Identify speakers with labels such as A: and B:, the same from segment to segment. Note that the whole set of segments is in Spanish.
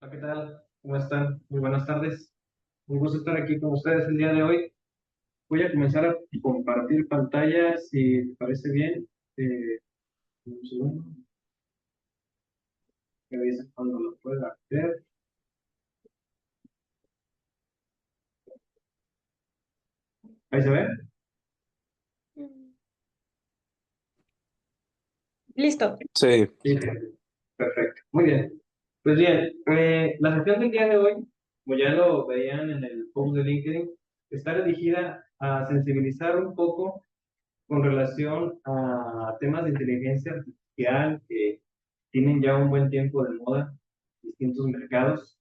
A: Hola, ¿qué tal? ¿Cómo están? Muy buenas tardes. Un gusto estar aquí con ustedes el día de hoy. Voy a comenzar a compartir pantalla, si te parece bien. Un segundo, que avisen cuando lo pueda ver. ¿Ahí se ve?
B: Listo.
C: Sí,
A: Sí. Perfecto. Muy bien. Pues bien, la sesión del día de hoy, como ya lo veían en el post de LinkedIn, está dirigida a sensibilizar un poco con relación a temas de inteligencia artificial que tienen ya un buen tiempo de moda en distintos mercados.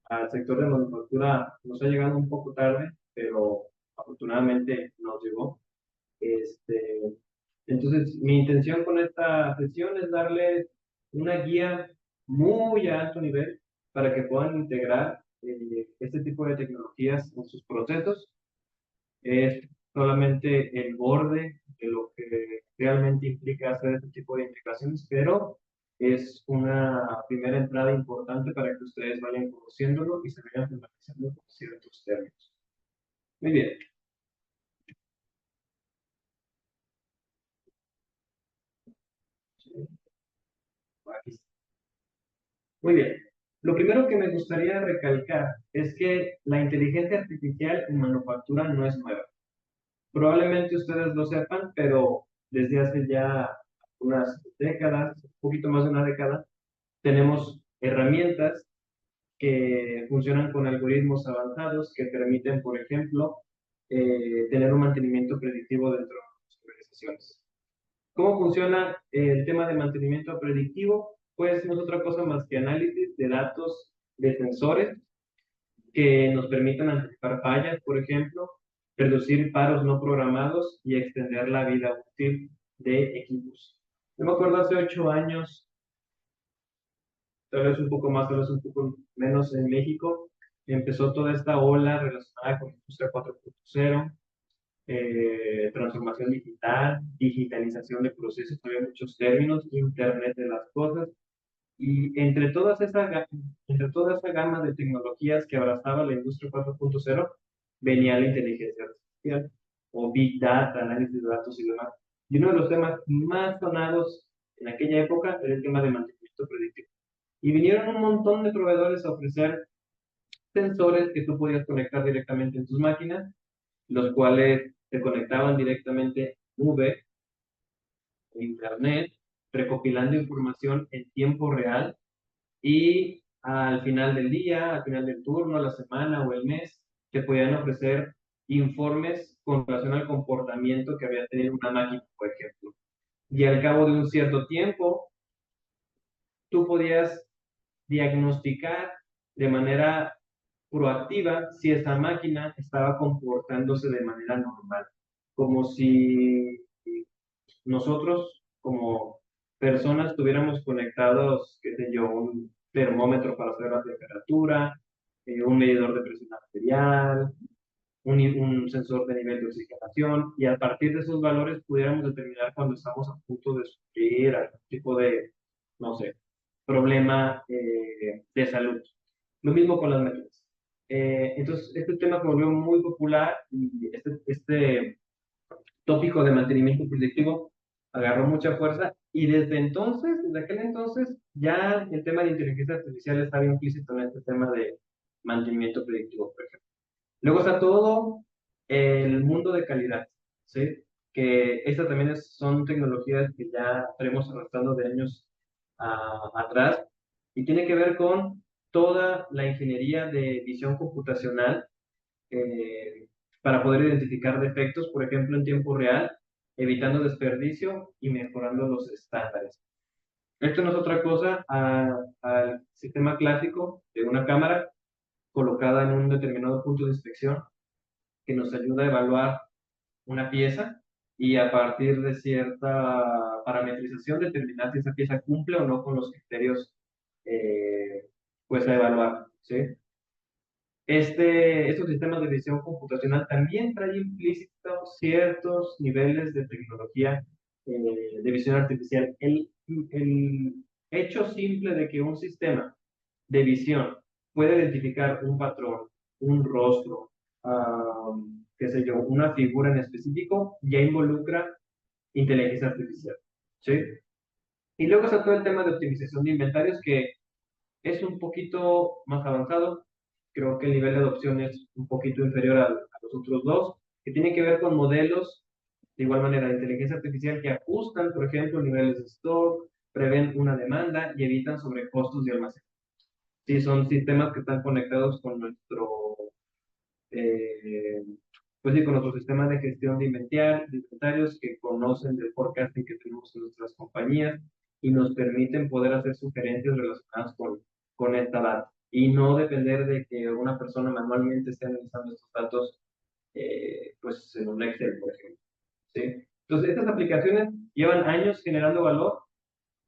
A: Al sector de manufactura nos ha llegado un poco tarde, pero afortunadamente nos llegó. Este, entonces, mi intención con esta sesión es darles una guía muy a alto nivel para que puedan integrar este tipo de tecnologías en sus procesos. Es solamente el borde de lo que realmente implica hacer este tipo de integraciones, pero es una primera entrada importante para que ustedes vayan conociéndolo y se vayan familiarizando con ciertos términos. Muy bien. Aquí está. Muy bien. Lo primero que me gustaría recalcar es que la inteligencia artificial en manufactura no es nueva. Probablemente ustedes lo sepan, pero desde hace ya unas décadas, un poquito más de una década, tenemos herramientas que funcionan con algoritmos avanzados que permiten, por ejemplo, tener un mantenimiento predictivo dentro de las organizaciones. ¿Cómo funciona el tema de mantenimiento predictivo? Pues no es otra cosa más que análisis de datos de sensores que nos permitan anticipar fallas, por ejemplo, reducir paros no programados y extender la vida útil de equipos. Yo me acuerdo hace 8 años, tal vez un poco más, tal vez un poco menos en México, empezó toda esta ola relacionada con la industria 4.0, transformación digital, digitalización de procesos, había muchos términos, Internet de las cosas, y entre toda esa gama de tecnologías que abrazaba la industria 4.0, venía la inteligencia artificial, o Big Data, análisis de datos y demás. Y uno de los temas más sonados en aquella época era el tema de mantenimiento predictivo. Y vinieron un montón de proveedores a ofrecer sensores que tú podías conectar directamente en tus máquinas, los cuales se conectaban directamente a nube, a internet, recopilando información en tiempo real y al final del día, al final del turno, la semana o el mes, te podían ofrecer informes con relación al comportamiento que había tenido una máquina, por ejemplo. Y al cabo de un cierto tiempo, tú podías diagnosticar de manera proactiva si esa máquina estaba comportándose de manera normal, como si nosotros como personas tuviéramos conectados, qué sé yo, un termómetro para saber la temperatura, un medidor de presión arterial, un sensor de nivel de oxigenación, y a partir de esos valores pudiéramos determinar cuando estamos a punto de sufrir algún tipo de, no sé, problema de salud. Lo mismo con las máquinas. Entonces, este tema se volvió muy popular y este tópico de mantenimiento predictivo agarró mucha fuerza y desde aquel entonces, ya el tema de inteligencia artificial estaba implícito en este tema de mantenimiento predictivo, por ejemplo. Luego está todo el mundo de calidad, ¿sí? Que estas también son tecnologías que ya tenemos arrastrando de años atrás y tiene que ver con toda la ingeniería de visión computacional eh, para poder identificar defectos, por ejemplo, en tiempo real, evitando desperdicio y mejorando los estándares. Esto no es otra cosa al sistema clásico de una cámara colocada en un determinado punto de inspección que nos ayuda a evaluar una pieza y a partir de cierta parametrización determinar si esa pieza cumple o no con los criterios pues a evaluar, ¿sí? Estos sistemas de visión computacional también traen implícitos ciertos niveles de tecnología de visión artificial. El hecho simple de que un sistema de visión puede identificar un patrón, un rostro, qué sé yo, una figura en específico, ya involucra inteligencia artificial, ¿sí? Y luego está todo el tema de optimización de inventarios, que es un poquito más avanzado. Creo que el nivel de adopción es un poquito inferior a los otros dos, que tiene que ver con modelos, de igual manera, de inteligencia artificial que ajustan, por ejemplo, niveles de stock, prevén una demanda y evitan sobrecostos de almacén. Sí, son sistemas que están conectados con eh, pues sí, con nuestro sistema de gestión de inventarios, que conocen del forecasting que tenemos en nuestras compañías y nos permiten poder hacer sugerencias relacionadas con esta data y no depender de que una persona manualmente esté analizando estos datos, pues en un Excel, por ejemplo. ¿Sí? Entonces, estas aplicaciones llevan años generando valor.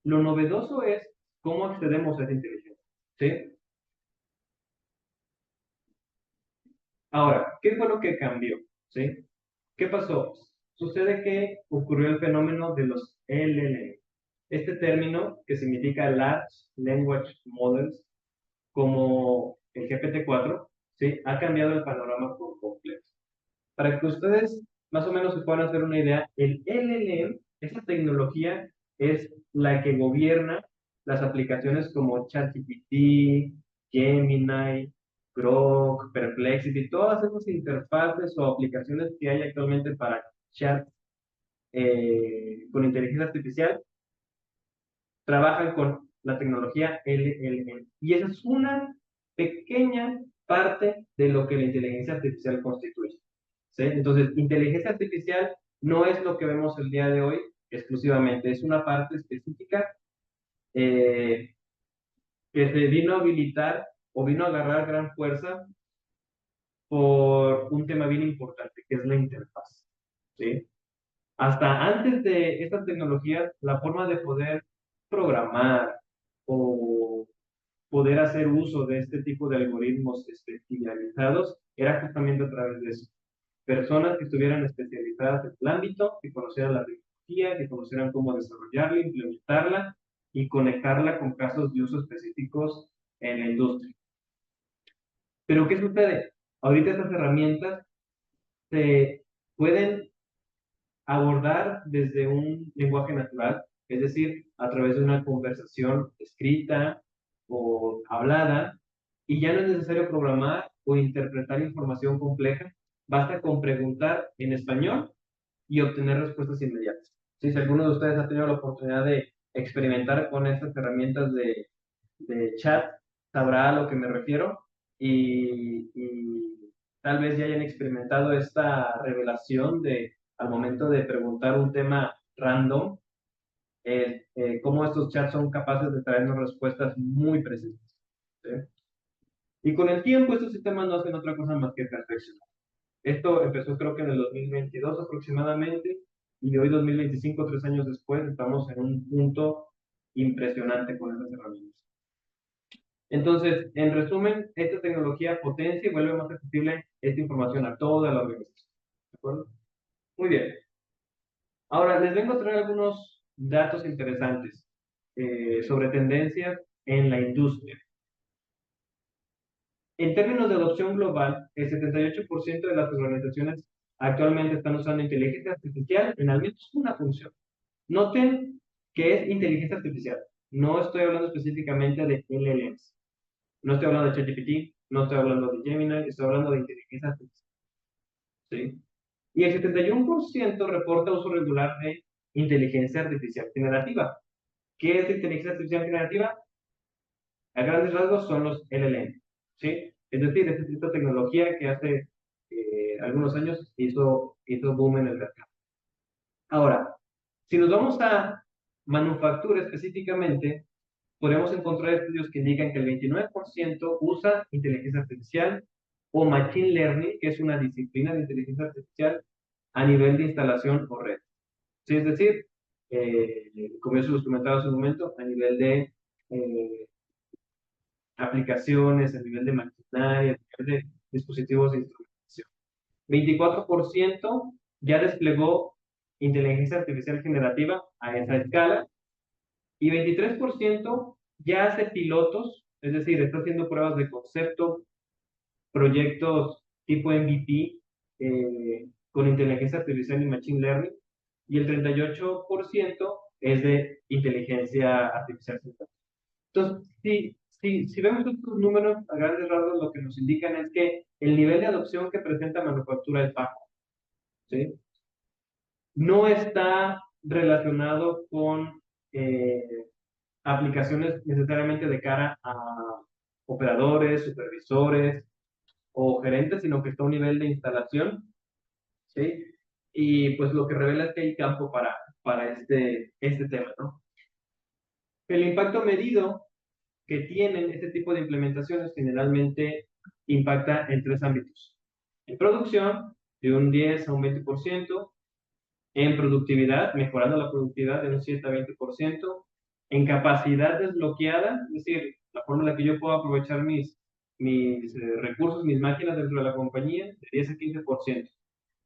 A: Lo novedoso es cómo accedemos a esa inteligencia. ¿Sí? Ahora, ¿qué fue lo que cambió? ¿Sí? ¿Qué pasó? Sucede que ocurrió el fenómeno de los LLM. Este término, que significa Large Language Models, como el GPT-4, ¿sí? Ha cambiado el panorama por completo. Para que ustedes más o menos se puedan hacer una idea, el LLM, esa tecnología, es la que gobierna las aplicaciones como ChatGPT, Gemini, Grok, Perplexity, todas esas interfaces o aplicaciones que hay actualmente para chat con inteligencia artificial, trabajan con la tecnología LLM. Y esa es una pequeña parte de lo que la inteligencia artificial constituye. ¿Sí? Entonces, inteligencia artificial no es lo que vemos el día de hoy exclusivamente, es una parte específica eh, que se vino a habilitar o vino a agarrar gran fuerza por un tema bien importante, que es la interfaz. ¿Sí? Hasta antes de estas tecnologías, la forma de poder programar o poder hacer uso de este tipo de algoritmos especializados era justamente a través de eso. Personas que estuvieran especializadas en el ámbito, que conocieran la tecnología, que conocieran cómo desarrollarla, implementarla y conectarla con casos de uso específicos en la industria. Pero ¿qué sucede? Ahorita estas herramientas se pueden abordar desde un lenguaje natural, es decir, a través de una conversación escrita o hablada, y ya no es necesario programar o interpretar información compleja, basta con preguntar en español y obtener respuestas inmediatas. ¿Sí? Si alguno de ustedes ha tenido la oportunidad de experimentar con estas herramientas de chat, sabrá a lo que me refiero y tal vez ya hayan experimentado esta revelación de al momento de preguntar un tema random, cómo estos chats son capaces de traernos respuestas muy precisas. ¿Sí? Y con el tiempo estos sistemas no hacen otra cosa más que perfeccionar. Esto empezó creo que en el 2022 aproximadamente y hoy 2025, 3 años después, estamos en un punto impresionante con estas herramientas. Entonces, en resumen, esta tecnología potencia y vuelve más accesible esta información a toda la organización. ¿De acuerdo? Muy bien. Ahora, les vengo a traer algunos datos interesantes sobre tendencias en la industria. En términos de adopción global, el 78% de las organizaciones actualmente están usando inteligencia artificial en al menos una función. Noten que es inteligencia artificial. No estoy hablando específicamente de LLMs. No estoy hablando de ChatGPT, no estoy hablando de Gemini, estoy hablando de inteligencia artificial. ¿Sí? Y el 71% reporta uso regular de inteligencia artificial generativa. ¿Qué es inteligencia artificial generativa? A grandes rasgos son los LLM. ¿Sí? Es decir, es esta tecnología que hace algunos años hizo boom en el mercado. Ahora, si nos vamos a manufactura específicamente, podemos encontrar estudios que indican que el 29% usa inteligencia artificial o machine learning, que es una disciplina de inteligencia artificial a nivel de instalación o red. Sí, es decir, como eso los comentaba hace un momento, a nivel de aplicaciones, a nivel de maquinaria, a nivel de dispositivos de instrumentación. 24% ya desplegó inteligencia artificial generativa a esa escala y 23% ya hace pilotos Es decir, está haciendo pruebas de concepto, proyectos tipo MVP con inteligencia artificial y machine learning, y el 38% es de inteligencia artificial sintética. Entonces, si vemos estos números a grandes rasgos, lo que nos indican es que el nivel de adopción que presenta manufactura es bajo, ¿sí? No está relacionado con aplicaciones necesariamente de cara a operadores, supervisores o gerentes, sino que está a un nivel de instalación, ¿sí? Y pues lo que revela es que hay campo para este tema, ¿no? El impacto medido que tienen este tipo de implementaciones generalmente impacta en tres ámbitos. En producción, de un 10 a un 20%, en productividad, mejorando la productividad de un 7 a 20%, en capacidad desbloqueada, es decir, la forma en la que yo puedo aprovechar mis recursos, mis máquinas dentro de la compañía, de 10 a 15%.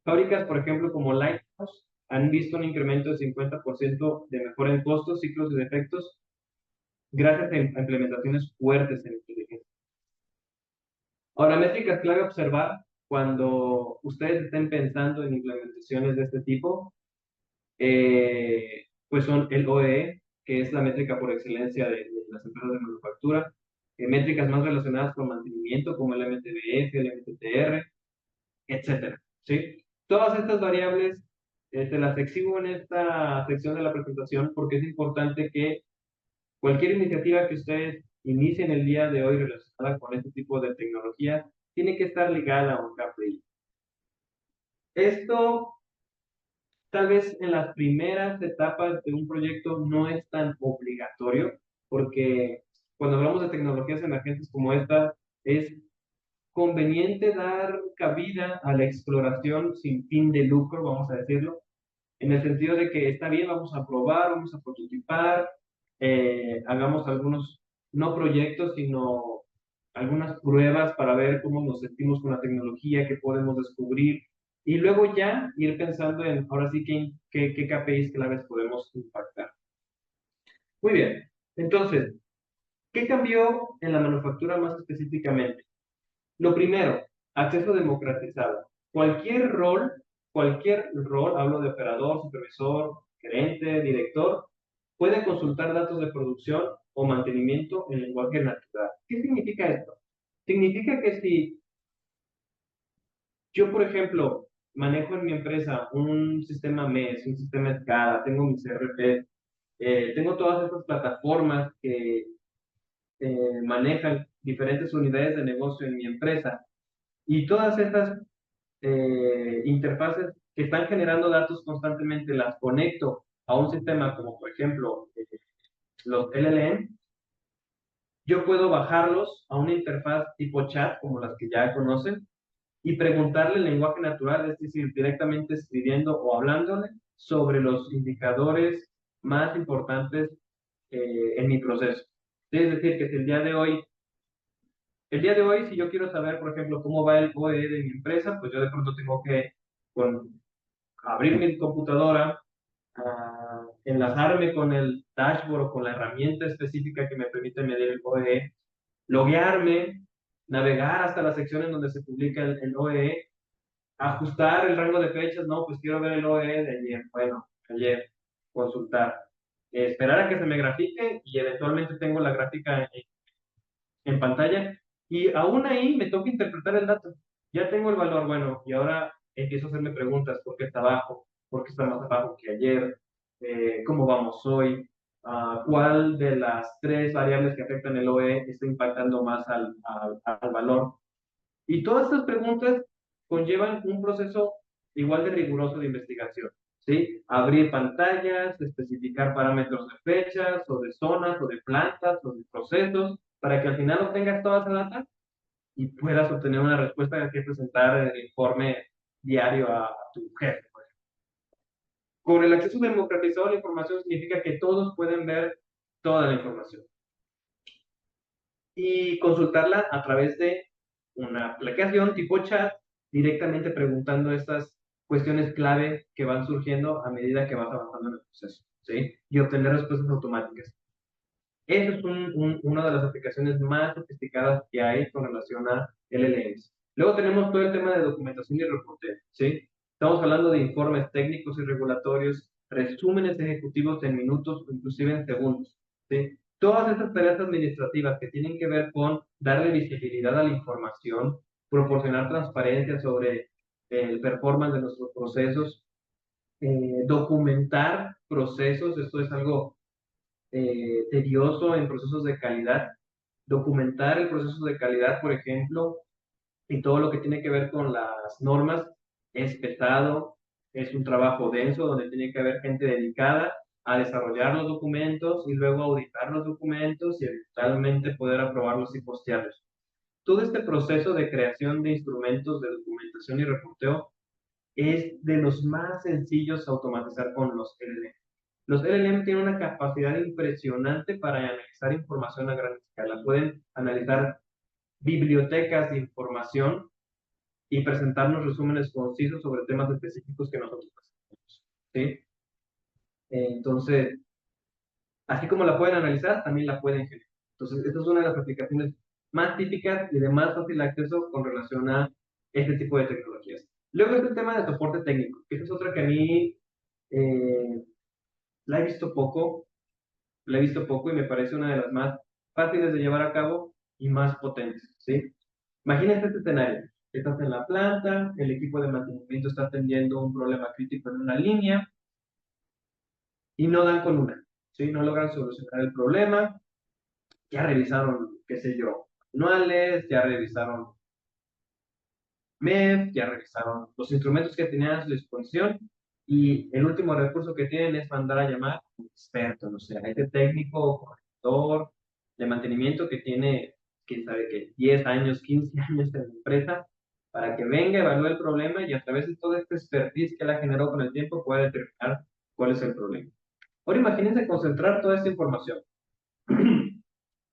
A: Fábricas, por ejemplo, como Lighthouse, han visto un incremento de 50% de mejora en costos, ciclos y defectos, gracias a implementaciones fuertes en inteligencia. Ahora, métricas clave a observar cuando ustedes estén pensando en implementaciones de este tipo, pues son el OEE, que es la métrica por excelencia de las empresas de manufactura, métricas más relacionadas con mantenimiento, como el MTBF, el MTTR, etcétera, ¿sí? Todas estas variables te las exhibo en esta sección de la presentación porque es importante que cualquier iniciativa que ustedes inicien el día de hoy relacionada con este tipo de tecnología tiene que estar ligada a un KPI. Esto tal vez en las primeras etapas de un proyecto no es tan obligatorio, porque cuando hablamos de tecnologías emergentes como esta, es conveniente dar cabida a la exploración sin fin de lucro, vamos a decirlo, en el sentido de que está bien, vamos a probar, vamos a prototipar, hagamos algunos, no proyectos, sino algunas pruebas para ver cómo nos sentimos con la tecnología, qué podemos descubrir, y luego ya ir pensando en, ahora sí, qué KPIs claves podemos impactar. Muy bien, entonces, ¿qué cambió en la manufactura más específicamente? Lo primero, acceso democratizado. Cualquier rol, hablo de operador, supervisor, gerente, director, puede consultar datos de producción o mantenimiento en lenguaje natural. ¿Qué significa esto? Significa que si yo, por ejemplo, manejo en mi empresa un sistema MES, un sistema SCADA, tengo mi CRP, tengo todas estas plataformas que manejan diferentes unidades de negocio en mi empresa, y todas estas interfaces que están generando datos constantemente las conecto a un sistema como por ejemplo los LLM, yo puedo bajarlos a una interfaz tipo chat como las que ya conocen y preguntarle en lenguaje natural, es decir, directamente escribiendo o hablándole sobre los indicadores más importantes en mi proceso. Es decir, que si el día de hoy, si yo quiero saber, por ejemplo, cómo va el OE de mi empresa, pues yo de pronto tengo que abrir mi computadora, enlazarme con el dashboard o con la herramienta específica que me permite medir el OE, loguearme, navegar hasta la sección en donde se publica el OE, ajustar el rango de fechas, no, pues quiero ver el OE de ayer, bueno, ayer, consultar, esperar a que se me grafique y eventualmente tengo la gráfica en pantalla, y aún ahí me toca interpretar el dato. Ya tengo el valor, bueno, y ahora empiezo a hacerme preguntas: ¿por qué está bajo? ¿Por qué está más abajo que ayer? ¿Cómo vamos hoy? ¿Cuál de las tres variables que afectan el OE está impactando más al valor? Y todas estas preguntas conllevan un proceso igual de riguroso de investigación, ¿sí? Abrir pantallas, especificar parámetros de fechas, o de zonas, o de plantas, o de procesos, para que al final obtengas toda esa data y puedas obtener una respuesta que presentar en el informe diario a tu jefe, pues. Con el acceso democratizado a la información significa que todos pueden ver toda la información y consultarla a través de una aplicación tipo chat, directamente preguntando estas cuestiones clave que van surgiendo a medida que vas avanzando en el proceso, ¿sí? Y obtener respuestas automáticas. Eso es una de las aplicaciones más sofisticadas que hay con relación a LLMs. Luego tenemos todo el tema de documentación y reporteo, ¿sí? Estamos hablando de informes técnicos y regulatorios, resúmenes ejecutivos en minutos o inclusive en segundos, ¿sí? Todas estas tareas administrativas que tienen que ver con darle visibilidad a la información, proporcionar transparencia sobre el performance de nuestros procesos, documentar procesos, esto es algo tedioso en procesos de calidad, documentar el proceso de calidad, por ejemplo, y todo lo que tiene que ver con las normas es pesado, es un trabajo denso donde tiene que haber gente dedicada a desarrollar los documentos y luego auditar los documentos y eventualmente poder aprobarlos y postearlos. Todo este proceso de creación de instrumentos de documentación y reporteo es de los más sencillos a automatizar con los LLM. Los LLM tienen una capacidad impresionante para analizar información a gran escala. Pueden analizar bibliotecas de información y presentarnos resúmenes concisos sobre temas específicos que nosotros presentamos. ¿Sí? Entonces, así como la pueden analizar, también la pueden generar. Entonces, esta es una de las aplicaciones más típicas y de más fácil acceso con relación a este tipo de tecnologías. Luego está el tema de soporte técnico, que esa es otra que a mí eh, la he visto poco, y me parece una de las más fáciles de llevar a cabo y más potentes, ¿sí? Imagínate este escenario. Estás en la planta, el equipo de mantenimiento está atendiendo un problema crítico en una línea y no dan con una, ¿sí? No logran solucionar el problema, ya revisaron, qué sé yo, manuales, ya revisaron MEF, ya revisaron los instrumentos que tenían a su disposición y el último recurso que tienen es mandar a llamar a un experto, no sé, a este técnico o corrector de mantenimiento que tiene, quién sabe qué, 10 años, 15 años en la empresa, para que venga, evalúe el problema y a través de todo este expertise que la generó con el tiempo pueda determinar cuál es el problema. Ahora imagínense concentrar toda esta información.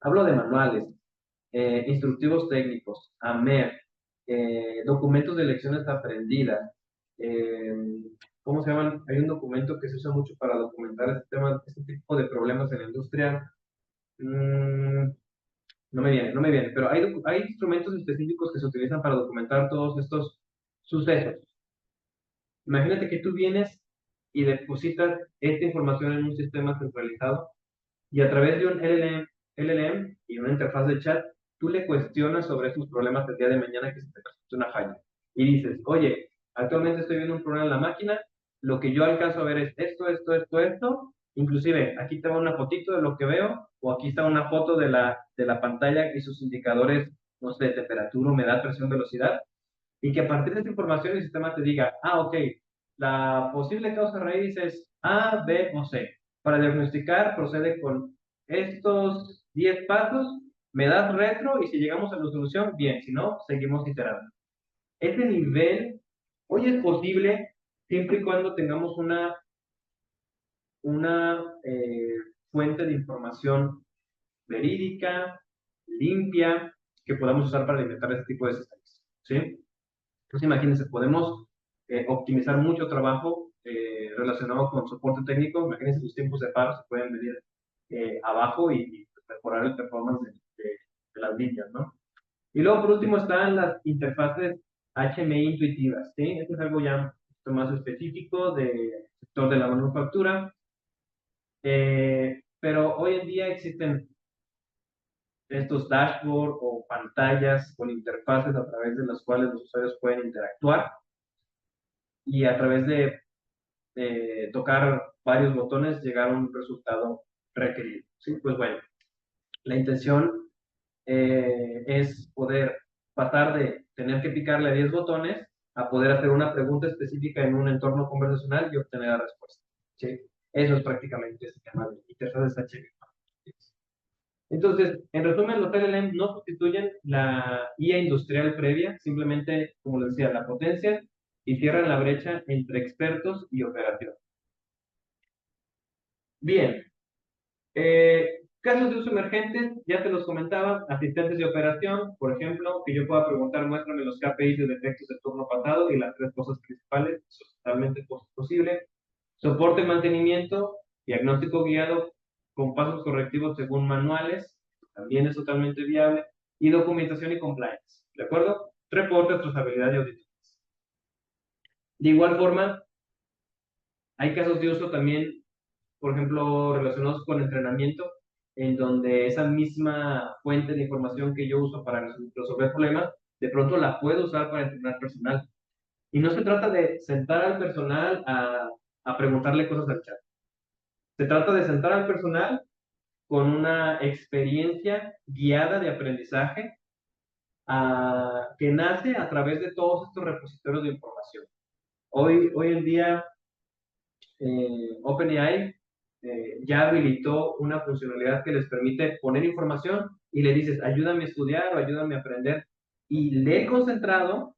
A: Hablo de manuales, instructivos técnicos, AMER, documentos de lecciones aprendidas. eh, ¿Cómo se llaman? Hay un documento que se usa mucho para documentar este tipo de problemas en la industria. Mm, no me viene, pero hay instrumentos específicos que se utilizan para documentar todos estos sucesos. Imagínate que tú vienes y depositas esta información en un sistema centralizado y a través de un LLM y una interfaz de chat, tú le cuestionas sobre sus problemas el día de mañana que se te presente una falla. Y dices, oye, actualmente estoy viendo un problema en la máquina, lo que yo alcanzo a ver es esto. Inclusive, aquí te va una fotito de lo que veo, o aquí está una foto de la pantalla y sus indicadores, no sé, temperatura, humedad, presión, velocidad, y que a partir de esta información el sistema te diga, ah, ok, la posible causa raíz es A, B o C. Para diagnosticar, procede con estos 10 pasos, me das retro y si llegamos a la solución, bien, si no, seguimos iterando. Este nivel hoy es posible siempre y cuando tengamos una fuente de información verídica, limpia, que podamos usar para alimentar este tipo de sistemas. ¿Sí? Entonces, imagínense, podemos optimizar mucho trabajo relacionado con soporte técnico. Imagínense, los tiempos de paro se pueden medir abajo y mejorar el performance de las líneas, ¿no? Y luego, por último, están las interfaces HMI intuitivas, ¿sí? Esto es algo ya un poquito más específico del sector de la manufactura, pero hoy en día existen estos dashboards o pantallas con interfaces a través de las cuales los usuarios pueden interactuar y a través de tocar varios botones llegar a un resultado requerido. ¿Sí? Pues bueno, la intención es poder pasar de tener que picarle a 10 botones a poder hacer una pregunta específica en un entorno conversacional y obtener la respuesta. ¿Sí? Eso es prácticamente ese tema de interfaces HTML. Entonces, en resumen, los LLM no sustituyen la IA industrial previa, simplemente, como les decía, la potencia y cierran la brecha entre expertos y operación. Bien, casos de uso emergentes, ya te los comentaba, asistentes de operación, por ejemplo, que yo pueda preguntar, muéstrame los KPIs de defectos del turno pasado y las tres cosas principales, eso es totalmente posible. Soporte, mantenimiento, diagnóstico guiado, con pasos correctivos según manuales, también es totalmente viable, y documentación y compliance, ¿de acuerdo? Reportes, trazabilidad y auditorías. De igual forma, hay casos de uso también, por ejemplo, relacionados con entrenamiento, en donde esa misma fuente de información que yo uso para resolver problemas, de pronto la puedo usar para entrenar personal. Y no se trata de sentar al personal a preguntarle cosas al chat. Se trata de sentar al personal con una experiencia guiada de aprendizaje que nace a través de todos estos repositorios de información. Hoy en día, OpenAI ya habilitó una funcionalidad que les permite poner información y le dices, ayúdame a estudiar o ayúdame a aprender. Y lee concentrado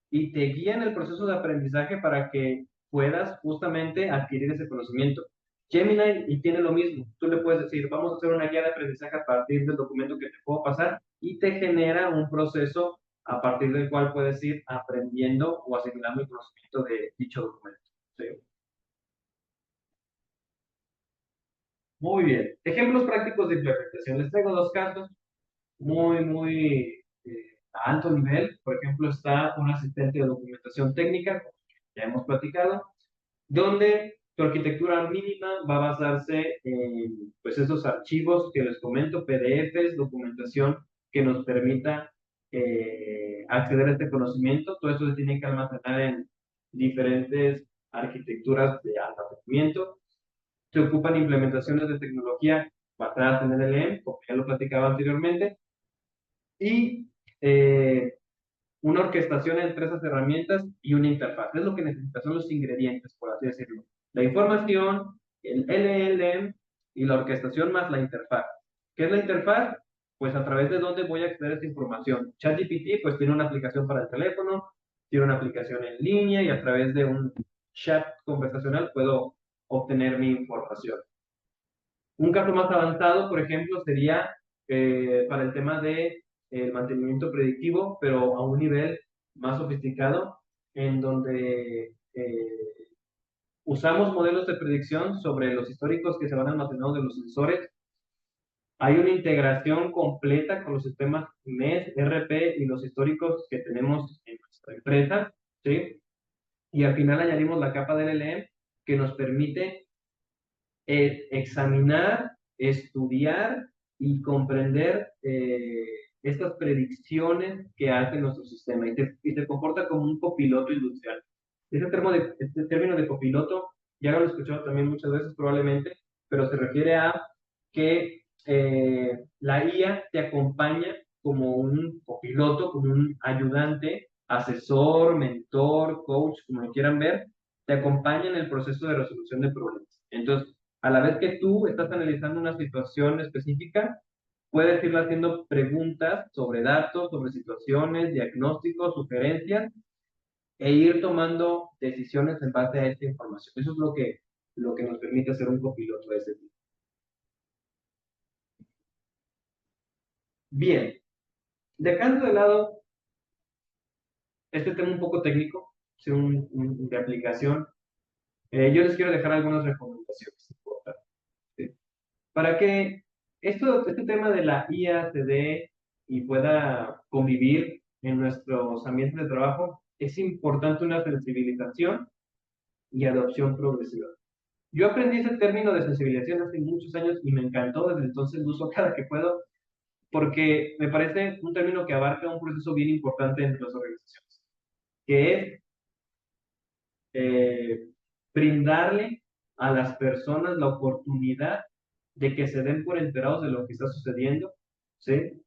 A: y te guía en el proceso de aprendizaje para que puedas justamente adquirir ese conocimiento. Gemini y tiene lo mismo. Tú le puedes decir, vamos a hacer una guía de aprendizaje a partir del documento que te puedo pasar y te genera un proceso a partir del cual puedes ir aprendiendo o asimilando el conocimiento de dicho documento. ¿Sí? Muy bien. Ejemplos prácticos de implementación. Les traigo dos casos muy a alto nivel. Por ejemplo, está un asistente de documentación técnica, como ya hemos platicado, donde tu arquitectura mínima va a basarse en pues, esos archivos que les comento, PDFs, documentación que nos permita acceder a este conocimiento. Todo esto se tiene que almacenar en diferentes arquitecturas de almacenamiento. Se ocupan implementaciones de tecnología basadas en LLM, como ya lo platicaba anteriormente, y una orquestación entre esas herramientas y una interfaz. Es lo que necesitas, son los ingredientes, por así decirlo. La información, el LLM y la orquestación más la interfaz. ¿Qué es la interfaz? Pues a través de dónde voy a acceder a esta información. ChatGPT pues tiene una aplicación para el teléfono, tiene una aplicación en línea y a través de un chat conversacional puedo obtener mi información. Un caso más avanzado, por ejemplo, sería para el tema de mantenimiento predictivo, pero a un nivel más sofisticado, en donde usamos modelos de predicción sobre los históricos que se van almacenando de los sensores. Hay una integración completa con los sistemas MES, RP y los históricos que tenemos en nuestra empresa, ¿sí? Y al final añadimos la capa del LLM que nos permite examinar, estudiar y comprender estas predicciones que hace nuestro sistema y te comporta como un copiloto industrial. Este término de copiloto ya lo he escuchado también muchas veces probablemente, pero se refiere a que la IA te acompaña como un copiloto, como un ayudante, asesor, mentor, coach, como lo quieran ver, te acompaña en el proceso de resolución de problemas. Entonces, a la vez que tú estás analizando una situación específica, puedes ir haciendo preguntas sobre datos, sobre situaciones, diagnósticos, sugerencias, e ir tomando decisiones en base a esta información. Eso es lo que nos permite hacer un copiloto de ese tipo. Bien, dejando de lado este tema un poco técnico, ¿sí? De aplicación, yo les quiero dejar algunas recomendaciones importantes, ¿sí? Para que este tema de la IA se dé y pueda convivir en nuestros ambientes de trabajo, es importante una sensibilización y adopción progresiva. Yo aprendí ese término de sensibilización hace muchos años y me encantó, desde entonces lo uso cada que puedo, porque me parece un término que abarca un proceso bien importante entre las organizaciones, que es eh, brindarle a las personas la oportunidad de que se den por enterados de lo que está sucediendo, ¿sí?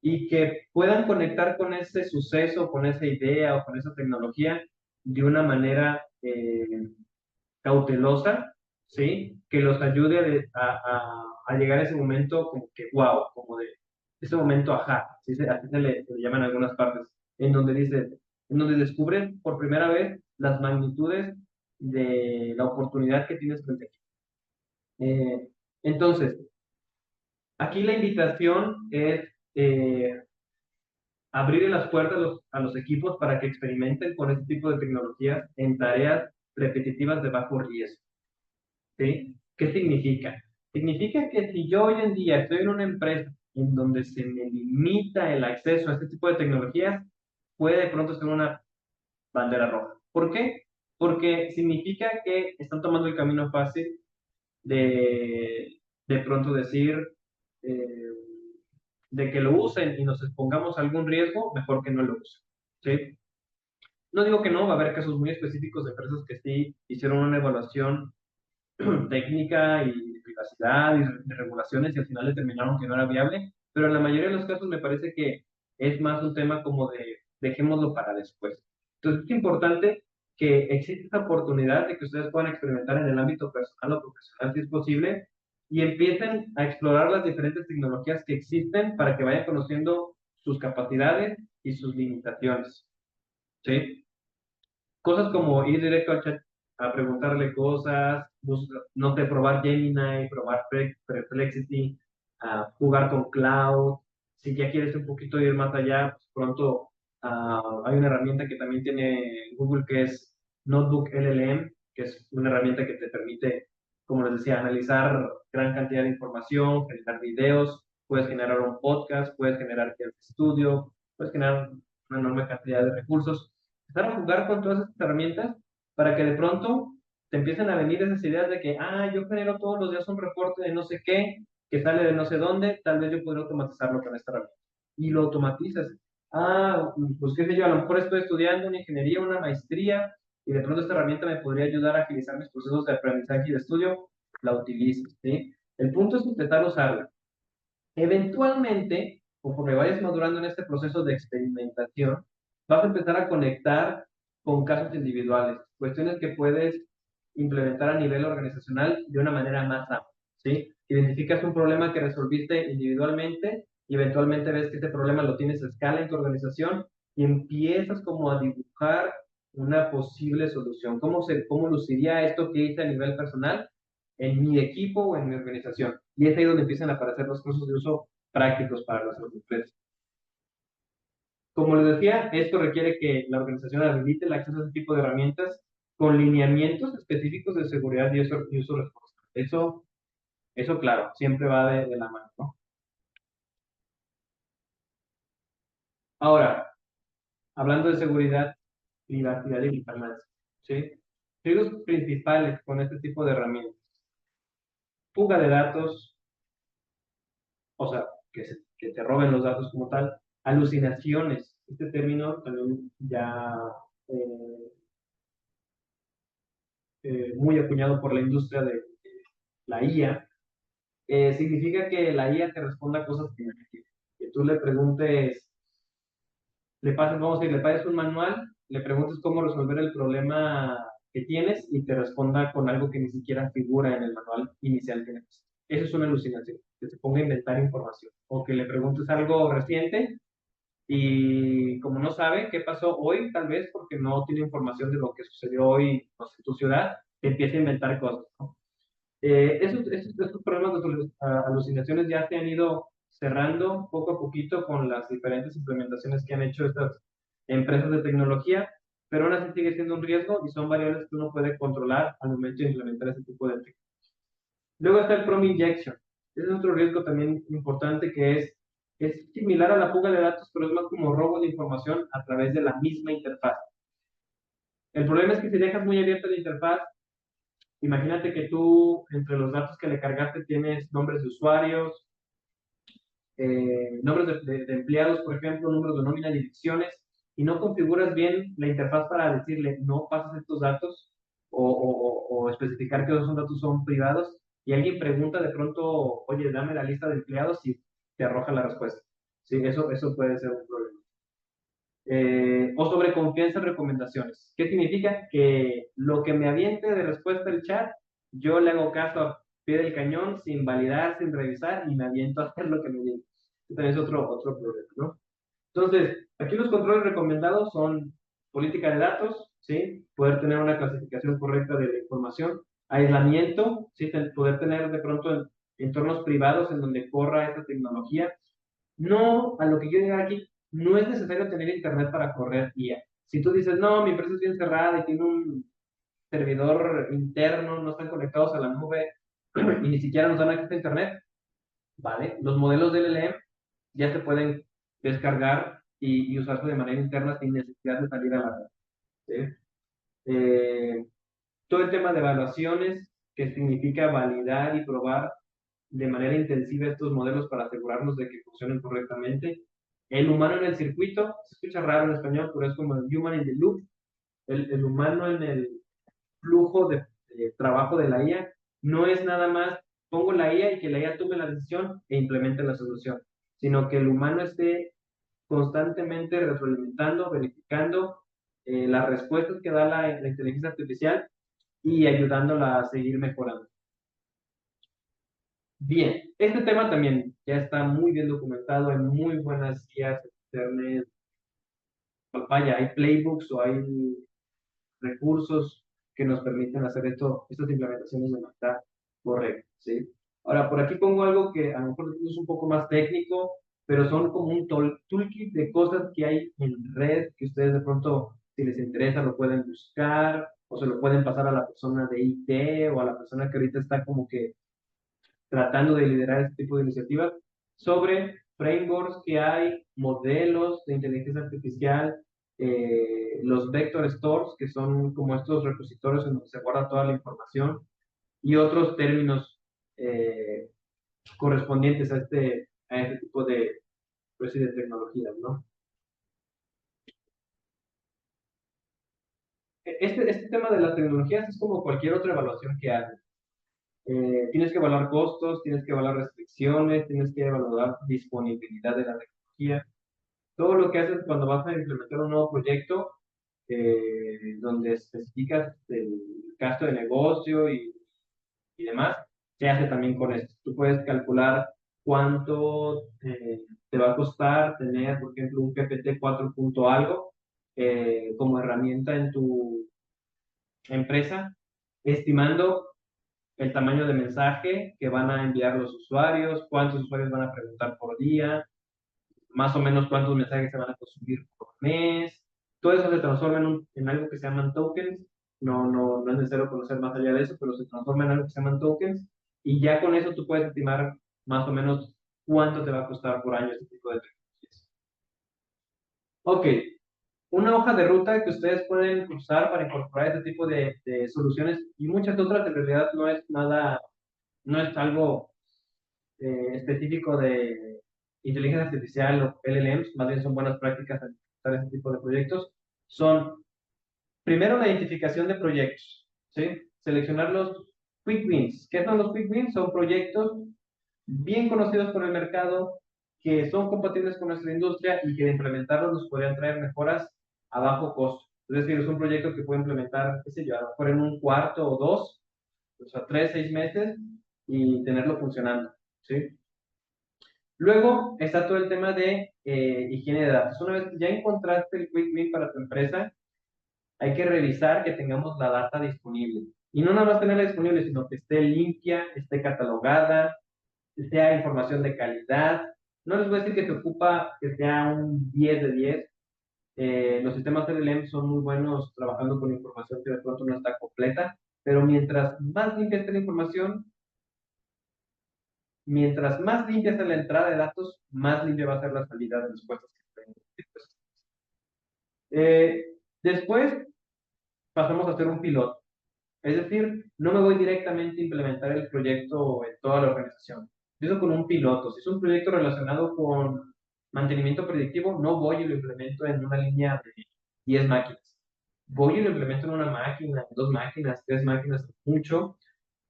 A: Y que puedan conectar con ese suceso, con esa idea o con esa tecnología de una manera cautelosa, ¿sí? Que los ayude a llegar a ese momento como que wow, como de ese momento ajá, ¿sí? Así se le llaman en algunas partes, en donde dice, en donde descubren por primera vez las magnitudes de la oportunidad que tienes frente a ti. Entonces, aquí la invitación es abrir las puertas a los equipos para que experimenten con este tipo de tecnologías en tareas repetitivas de bajo riesgo. ¿Sí? ¿Qué significa? Significa que si yo hoy en día estoy en una empresa en donde se me limita el acceso a este tipo de tecnologías, puede de pronto ser una bandera roja. ¿Por qué? Porque significa que están tomando el camino fácil de pronto decir eh, de que lo usen y nos expongamos a algún riesgo, mejor que no lo usen. ¿Sí? No digo que no, va a haber casos muy específicos de empresas que sí hicieron una evaluación técnica y de privacidad y de regulaciones y al final determinaron que no era viable, pero en la mayoría de los casos me parece que es más un tema como de dejémoslo para después. Entonces es importante que exista esta oportunidad de que ustedes puedan experimentar en el ámbito personal o profesional si es posible y empiecen a explorar las diferentes tecnologías que existen para que vayan conociendo sus capacidades y sus limitaciones. ¿Sí? Cosas como ir directo al chat a preguntarle cosas, no sé, probar Gemini, probar Perplexity, jugar con Cloud. Si ya quieres un poquito ir más allá, pues pronto hay una herramienta que también tiene Google que es Notebook LLM, que es una herramienta que te permite, como les decía, analizar gran cantidad de información, generar videos, puedes generar un podcast, puedes generar estudio, puedes generar una enorme cantidad de recursos empezar a jugar con todas estas herramientas para que de pronto te empiecen a venir esas ideas de que, yo genero todos los días un reporte de no sé qué, que sale de no sé dónde, tal vez yo podría automatizarlo con esta herramienta. Y lo automatizas. Pues qué sé yo, a lo mejor estoy estudiando una ingeniería, una maestría, y de pronto esta herramienta me podría ayudar a agilizar mis procesos de aprendizaje y de estudio, la utilizas, ¿sí? El punto es empezar a usarla. Eventualmente, conforme vayas madurando en este proceso de experimentación, vas a empezar a conectar con casos individuales, cuestiones que puedes implementar a nivel organizacional de una manera más amplia, ¿sí? Identificas un problema que resolviste individualmente y eventualmente ves que ese problema lo tienes a escala en tu organización y empiezas como a dibujar una posible solución. ¿Cómo luciría esto que hice a nivel personal en mi equipo o en mi organización? Y es ahí donde empiezan a aparecer los casos de uso prácticos para las empresas. Como les decía, esto requiere que la organización habilite el acceso a este tipo de herramientas con lineamientos específicos de seguridad y uso responsable. Eso, claro, siempre va de la mano, ¿no? Ahora, hablando de seguridad, privacidad y vigilancia, ¿sí? Riesgos principales con este tipo de herramientas. Fuga de datos, o sea, que te roben los datos como tal. Alucinaciones, este término también ya eh, muy acuñado por la industria de la IA, significa que la IA te responda cosas que tú le preguntes, vamos a decir, le pases un manual, le preguntes cómo resolver el problema que tienes y te responda con algo que ni siquiera figura en el manual inicial que necesitas. Eso es una alucinación, que se ponga a inventar información. O que le preguntes algo reciente y como no sabe qué pasó hoy, tal vez porque no tiene información de lo que sucedió hoy, no sé, en tu ciudad, empieza a inventar cosas, ¿no? Estos problemas de alucinaciones ya se han ido cerrando poco a poquito con las diferentes implementaciones que han hecho estas empresas de tecnología, pero aún así sigue siendo un riesgo y son variables que uno puede controlar al momento de implementar ese tipo de tecnología. Luego está el Chrome Injection. Ese es otro riesgo también importante que es similar a la fuga de datos, pero es más como robo de información a través de la misma interfaz. El problema es que si dejas muy abierta la interfaz, imagínate que tú entre los datos que le cargaste tienes nombres de usuarios, nombres de empleados, por ejemplo, números de nómina, direcciones, y no configuras bien la interfaz para decirle no pases estos datos o especificar que esos datos son privados, y alguien pregunta de pronto, oye, dame la lista de empleados y te arroja la respuesta. Sí, eso puede ser un problema. O sobre confianza en recomendaciones. ¿Qué significa? Que lo que me aviente de respuesta el chat, yo le hago caso a pie del cañón, sin validar, sin revisar, y me aviento a hacer lo que me dice. Este también es otro problema, ¿no? Entonces, aquí los controles recomendados son política de datos, ¿sí? Poder tener una clasificación correcta de la información, aislamiento, ¿sí? Poder tener de pronto entornos privados en donde corra esta tecnología. No, a lo que yo digo aquí, no es necesario tener internet para correr IA. Si tú dices, no, mi empresa es bien cerrada y tiene un servidor interno, no están conectados a la nube, y ni siquiera nos dan acceso a Internet, ¿vale? Los modelos de LLM ya se pueden descargar y usarse de manera interna sin necesidad de salir a la red, ¿sí? Eh, Todo el tema de evaluaciones, que significa validar y probar de manera intensiva estos modelos para asegurarnos de que funcionen correctamente. El humano en el circuito, se escucha raro en español, pero es como el human in the loop, el humano en el flujo de trabajo de la IA, no es nada más pongo la IA y que la IA tome la decisión e implemente la solución, sino que el humano esté constantemente retroalimentando, verificando las respuestas que da la inteligencia artificial y ayudándola a seguir mejorando. Bien, este tema también ya está muy bien documentado en muy buenas guías de internet. Vaya, hay playbooks o hay recursos que nos permiten hacer estas implementaciones de manera correcta, ¿sí? Ahora, por aquí pongo algo que a lo mejor es un poco más técnico, pero son como un toolkit de cosas que hay en red que ustedes de pronto, si les interesa, lo pueden buscar o se lo pueden pasar a la persona de IT o a la persona que ahorita está como que tratando de liderar este tipo de iniciativas sobre frameworks que hay, modelos de inteligencia artificial, los vector stores, que son como estos repositorios en donde se guarda toda la información, y otros términos eh, correspondientes a este tipo de, pues, sí, de tecnologías, ¿no? Este tema de las tecnologías es como cualquier otra evaluación que hagas. Tienes que evaluar costos, tienes que evaluar restricciones, tienes que evaluar disponibilidad de la tecnología. Todo lo que haces cuando vas a implementar un nuevo proyecto, donde especificas el gasto de negocio y demás, se hace también con esto. Tú puedes calcular cuánto te va a costar tener, por ejemplo, un GPT 4 punto algo como herramienta en tu empresa, estimando el tamaño de mensaje que van a enviar los usuarios, cuántos usuarios van a preguntar por día, más o menos cuántos mensajes se van a consumir por mes. Todo eso se transforma en algo que se llaman tokens. No es necesario conocer más allá de eso, pero se transforma en algo que se llaman tokens. Y ya con eso tú puedes estimar más o menos cuánto te va a costar por año este tipo de tecnologías. Ok, una hoja de ruta que ustedes pueden usar para incorporar este tipo de soluciones y muchas otras en realidad no es nada, no es algo específico de inteligencia artificial o LLMs, más bien son buenas prácticas en usar este tipo de proyectos, son primero la identificación de proyectos, ¿sí? Seleccionar los quick wins. ¿Qué son los quick wins? Son proyectos bien conocidos por el mercado, que son compatibles con nuestra industria y que de implementarlos nos podrían traer mejoras a bajo costo. Es decir, es un proyecto que puede implementar, qué sé yo, a lo mejor en un cuarto o dos, o sea, 3, 6 meses y tenerlo funcionando, ¿sí? Luego está todo el tema de higiene de datos. Una vez que ya encontraste el quick win para tu empresa, hay que revisar que tengamos la data disponible. Y no nada más tenerla disponible, sino que esté limpia, esté catalogada, que sea información de calidad. No les voy a decir que te ocupa que sea un 10 de 10. Los sistemas LLM son muy buenos trabajando con información que de pronto no está completa, pero mientras más limpia sea la entrada de datos, más limpia va a ser la salida de los puestos que tengan. Eh, Después pasamos a hacer un piloto. Es decir, no me voy directamente a implementar el proyecto en toda la organización. Empiezo con un piloto. Si es un proyecto relacionado con mantenimiento predictivo, no voy y lo implemento en una línea de 10 máquinas. Voy y lo implemento en una máquina, 2 máquinas, 3 máquinas, mucho,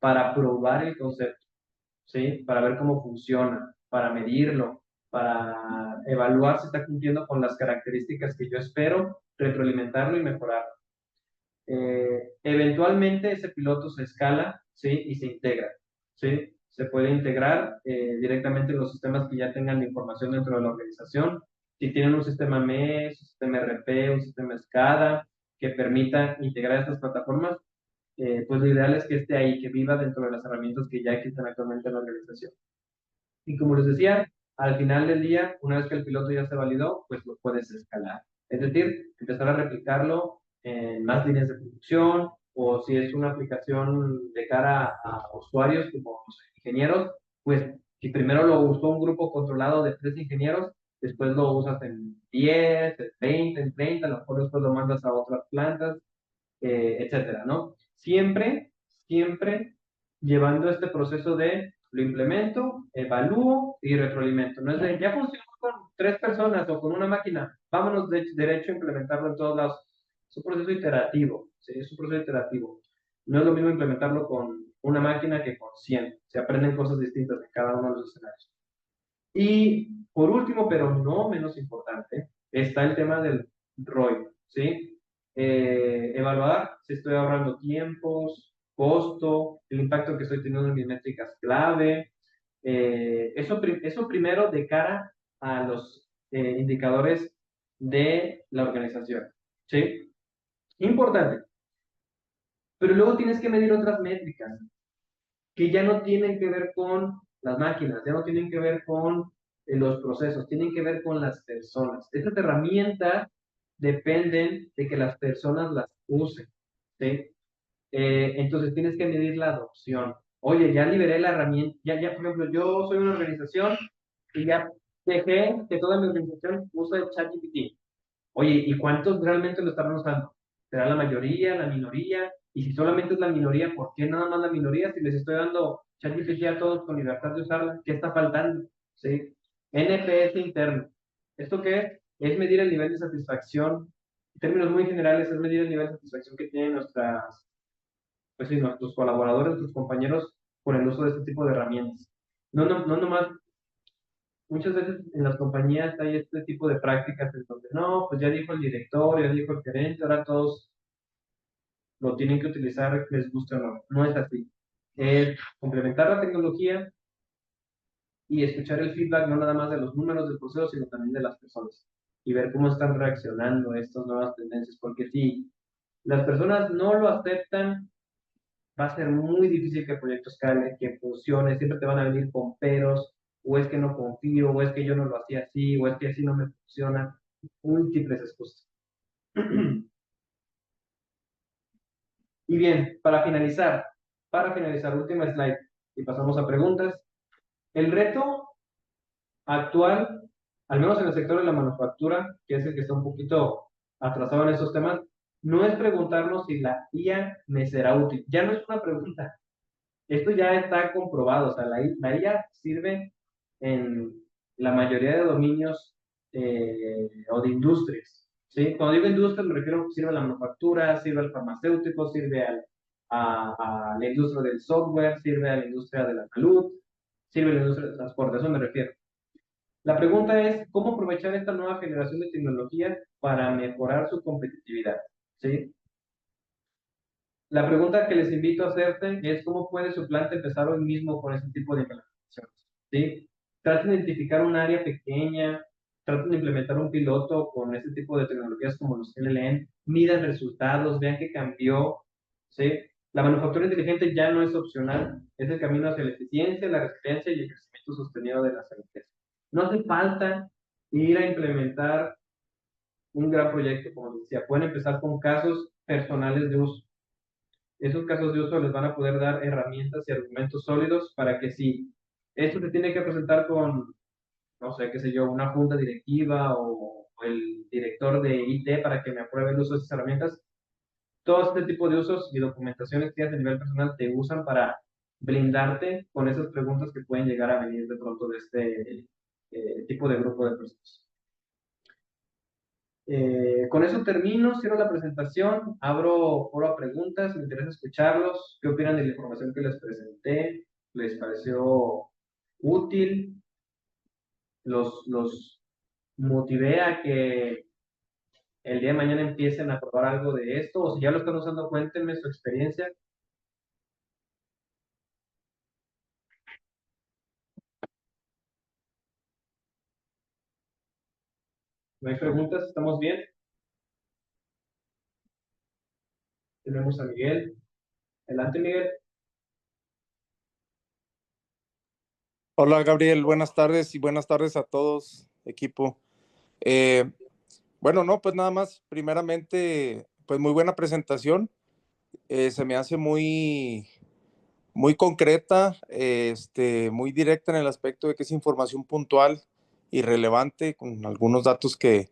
A: para probar el concepto, ¿sí? Para ver cómo funciona, para medirlo, para evaluar si está cumpliendo con las características que yo espero, retroalimentarlo y mejorar. Eventualmente ese piloto se escala, ¿sí? Y se integra, ¿sí? Se puede integrar directamente en los sistemas que ya tengan la información dentro de la organización. Si tienen un sistema MES, un sistema RP, un sistema SCADA que permita integrar estas plataformas, pues lo ideal es que esté ahí, que viva dentro de las herramientas que ya existen actualmente en la organización. Y como les decía, al final del día, una vez que el piloto ya se validó, pues lo puedes escalar. Es decir, empezar a replicarlo en más líneas de producción, o si es una aplicación de cara a usuarios como los ingenieros, pues si primero lo usó un grupo controlado de 3 ingenieros, después lo usas en 10, en 20, en 30, a lo mejor después lo mandas a otras plantas, etcétera, ¿no? Siempre, siempre llevando este proceso de lo implemento, evalúo y retroalimento. No es de, ya funcionó con 3 personas o con una máquina, vámonos derecho a implementarlo en todos lados. Es un proceso iterativo, ¿sí? Es un proceso iterativo. No es lo mismo implementarlo con una máquina que con 100. Se aprenden cosas distintas en cada uno de los escenarios. Y por último, pero no menos importante, está el tema del ROI, ¿sí? Evaluar si estoy ahorrando tiempos, costo, el impacto que estoy teniendo en mis métricas clave. Eso primero de cara a los indicadores de la organización, ¿sí? Importante. Pero luego tienes que medir otras métricas que ya no tienen que ver con las máquinas, ya no tienen que ver con los procesos, tienen que ver con las personas. Estas herramientas dependen de que las personas las usen, ¿sí? Entonces tienes que medir la adopción. Oye, ya liberé la herramienta, ya, por ejemplo, yo soy una organización y ya dejé que toda mi organización use el ChatGPT. Oye, ¿y cuántos realmente lo están usando? ¿Será la mayoría, la minoría? Y si solamente es la minoría, ¿por qué nada más la minoría? Si les estoy dando ChatGPT a todos con libertad de usarla, ¿qué está faltando? ¿Sí? NPS interno. ¿Esto qué es? Es medir el nivel de satisfacción. En términos muy generales, es medir el nivel de satisfacción que tienen pues sí, nuestros colaboradores, nuestros compañeros, con el uso de este tipo de herramientas. No nomás muchas veces en las compañías hay este tipo de prácticas en donde no, pues ya dijo el director, ya dijo el gerente, ahora todos lo tienen que utilizar, les guste o no. No es así. Es complementar la tecnología y escuchar el feedback no nada más de los números del proceso, sino también de las personas y ver cómo están reaccionando a estas nuevas tendencias. Porque si las personas no lo aceptan, va a ser muy difícil que el proyecto escale, que funcione, siempre te van a venir con peros, o es que no confío, o es que yo no lo hacía así, o es que así no me funciona, múltiples excusas. Y bien, para finalizar, última slide, y pasamos a preguntas. El reto actual, al menos en el sector de la manufactura, que es el que está un poquito atrasado en esos temas, no es preguntarnos si la IA me será útil. Ya no es una pregunta. Esto ya está comprobado, o sea, la IA sirve en la mayoría de dominios o de industrias, ¿sí? Cuando digo industria me refiero que sirve a la manufactura, sirve al farmacéutico, sirve a la industria del software, sirve a la industria de la salud, sirve a la industria del transporte, a eso me refiero. La pregunta es, ¿cómo aprovechar esta nueva generación de tecnologías para mejorar su competitividad? ¿Sí? La pregunta que les invito a hacerte es cómo puede su planta empezar hoy mismo con este tipo de implementaciones, ¿sí? Traten de identificar un área pequeña, traten de implementar un piloto con este tipo de tecnologías como los LLM, midan resultados, vean qué cambió, ¿sí? La manufactura inteligente ya no es opcional, es el camino hacia la eficiencia, la resiliencia y el crecimiento sostenido de las empresas. No hace falta ir a implementar un gran proyecto, como les decía, pueden empezar con casos personales de uso. Esos casos de uso les van a poder dar herramientas y argumentos sólidos para que si esto se tiene que presentar con, no sé, qué sé yo, una junta directiva o el director de IT para que me apruebe el uso de esas herramientas, todo este tipo de usos y documentaciones que a nivel personal te usan para blindarte con esas preguntas que pueden llegar a venir de pronto de este tipo de grupo de personas. Con eso termino, cierro la presentación, abro foro a preguntas, me interesa escucharlos, qué opinan de la información que les presenté, les pareció útil, los motivé a que el día de mañana empiecen a probar algo de esto, o si ya lo están usando, cuéntenme su experiencia. ¿No hay preguntas? ¿Estamos bien? Tenemos a Miguel. Adelante, Miguel.
B: Hola Gabriel, buenas tardes y buenas tardes a todos, equipo. Bueno, no, pues nada más, primeramente, pues muy buena presentación. Se me hace muy concreta, muy directa en el aspecto de que es información puntual y relevante, con algunos datos que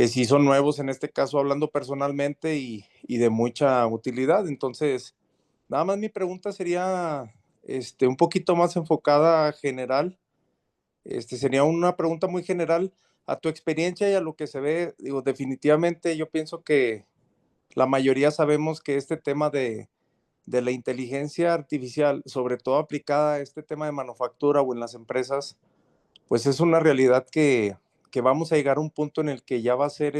B: sí son nuevos, en este caso hablando personalmente y de mucha utilidad. Entonces, nada más mi pregunta sería un poquito más enfocada a general. Sería una pregunta muy general a tu experiencia y a lo que se ve. Digo, definitivamente yo pienso que la mayoría sabemos que este tema de la inteligencia artificial, sobre todo aplicada a este tema de manufactura o en las empresas, pues es una realidad que vamos a llegar a un punto en el que ya va a ser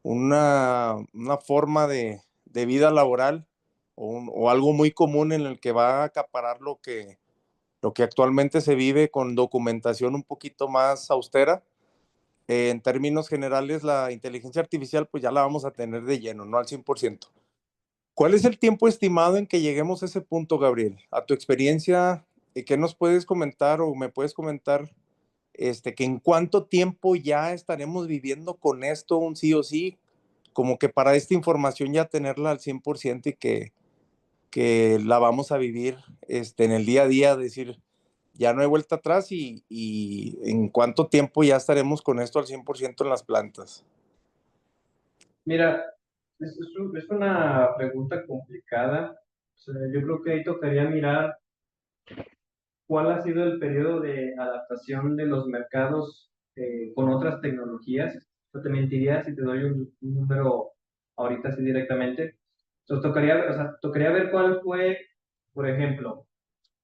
B: una forma de vida laboral o algo muy común en el que va a acaparar lo que actualmente se vive con documentación un poquito más austera. En términos generales, la inteligencia artificial pues ya la vamos a tener de lleno, no al 100%. ¿Cuál es el tiempo estimado en que lleguemos a ese punto, Gabriel? A tu experiencia, ¿qué nos puedes comentar o me puedes comentar que en cuánto tiempo ya estaremos viviendo con esto un sí o sí? Como que para esta información ya tenerla al 100% y que la vamos a vivir en el día a día, decir, ya no hay vuelta atrás y en cuánto tiempo ya estaremos con esto al 100% en las plantas.
A: Mira, es una pregunta complicada. O sea, yo creo que ahí tocaría mirar cuál ha sido el periodo de adaptación de los mercados con otras tecnologías. Yo te mentiría si te doy un número ahorita así directamente. Entonces tocaría ver cuál fue, por ejemplo,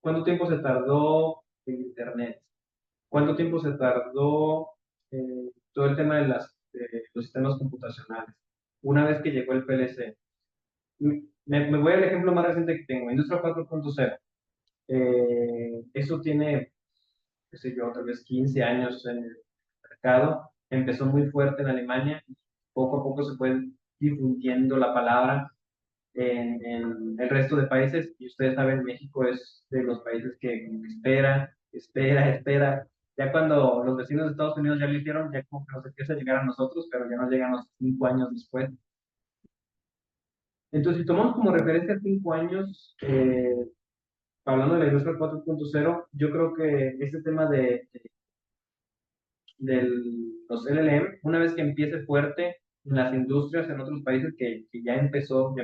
A: cuánto tiempo se tardó el Internet, cuánto tiempo se tardó todo el tema de los sistemas computacionales, una vez que llegó el PLC. Me voy al ejemplo más reciente que tengo, Industria 4.0. Eso tiene, qué sé yo, tal vez 15 años en el mercado. Empezó muy fuerte en Alemania, poco a poco se fue difundiendo la palabra en el resto de países. Y ustedes saben, México es de los países que como que espera. Ya cuando los vecinos de Estados Unidos ya lo hicieron, ya como que nos empieza a llegar a nosotros, pero ya nos llegan los 5 años después. Entonces, si tomamos como referencia 5 años, hablando de la industria 4.0, yo creo que este tema de los LLM, una vez que empiece fuerte en las industrias en otros países que ya empezó